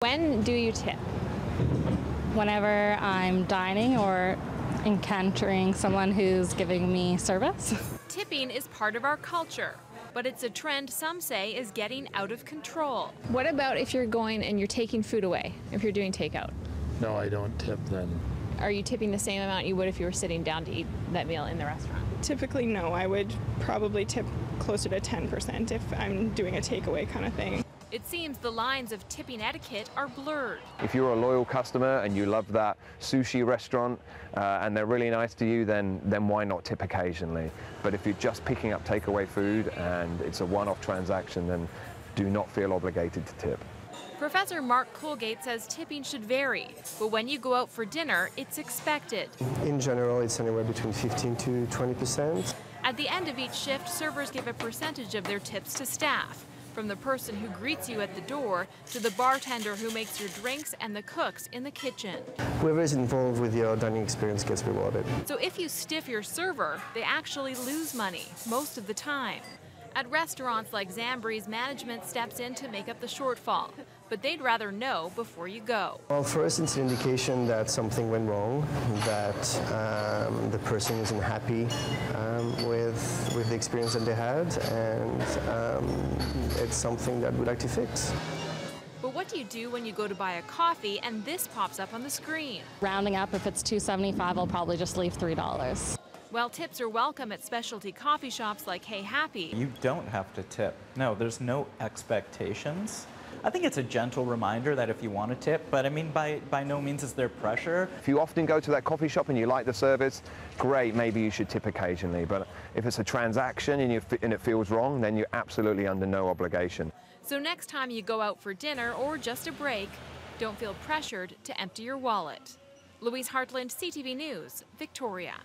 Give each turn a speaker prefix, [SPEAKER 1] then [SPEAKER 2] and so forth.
[SPEAKER 1] When do you tip?
[SPEAKER 2] Whenever I'm dining or encountering someone who's giving me service.
[SPEAKER 3] Tipping is part of our culture, but it's a trend some say is getting out of control.
[SPEAKER 1] What about if you're going and you're taking food away, if you're doing takeout?
[SPEAKER 4] No, I don't tip then.
[SPEAKER 1] Are you tipping the same amount you would if you were sitting down to eat that meal in the restaurant?
[SPEAKER 5] Typically, no. I would probably tip closer to 10% if I'm doing a takeaway kind of thing.
[SPEAKER 3] It seems the lines of tipping etiquette are blurred.
[SPEAKER 6] If you're a loyal customer and you love that sushi restaurant and they're really nice to you, then why not tip occasionally? But if you're just picking up takeaway food and it's a one-off transaction, then do not feel obligated to tip.
[SPEAKER 3] Professor Mark Colgate says tipping should vary, but when you go out for dinner, it's expected.
[SPEAKER 7] In general, it's anywhere between 15 to 20%.
[SPEAKER 3] At the end of each shift, servers give a percentage of their tips to staff, from the person who greets you at the door to the bartender who makes your drinks and the cooks in the kitchen.
[SPEAKER 7] Whoever is involved with your dining experience gets rewarded.
[SPEAKER 3] So if you stiff your server, they actually lose money most of the time. At restaurants like Zambree's, management steps in to make up the shortfall, but they'd rather know before you go.
[SPEAKER 7] Well, for us, it's an indication that something went wrong, that the person isn't happy with the experience that they had, and it's something that we'd like to fix.
[SPEAKER 3] But what do you do when you go to buy a coffee and this pops up on the screen?
[SPEAKER 2] Rounding up, if it's $2.75, I'll probably just leave $3.
[SPEAKER 3] While tips are welcome at specialty coffee shops like Hey Happy,
[SPEAKER 8] you don't have to tip. No, there's no expectations. I think it's a gentle reminder that if you want to tip, but I mean, by no means is there pressure.
[SPEAKER 6] If you often go to that coffee shop and you like the service, great, maybe you should tip occasionally. But if it's a transaction and it feels wrong, then you're absolutely under no obligation.
[SPEAKER 3] So next time you go out for dinner or just a break, don't feel pressured to empty your wallet. Louise Heartland, CTV News, Victoria.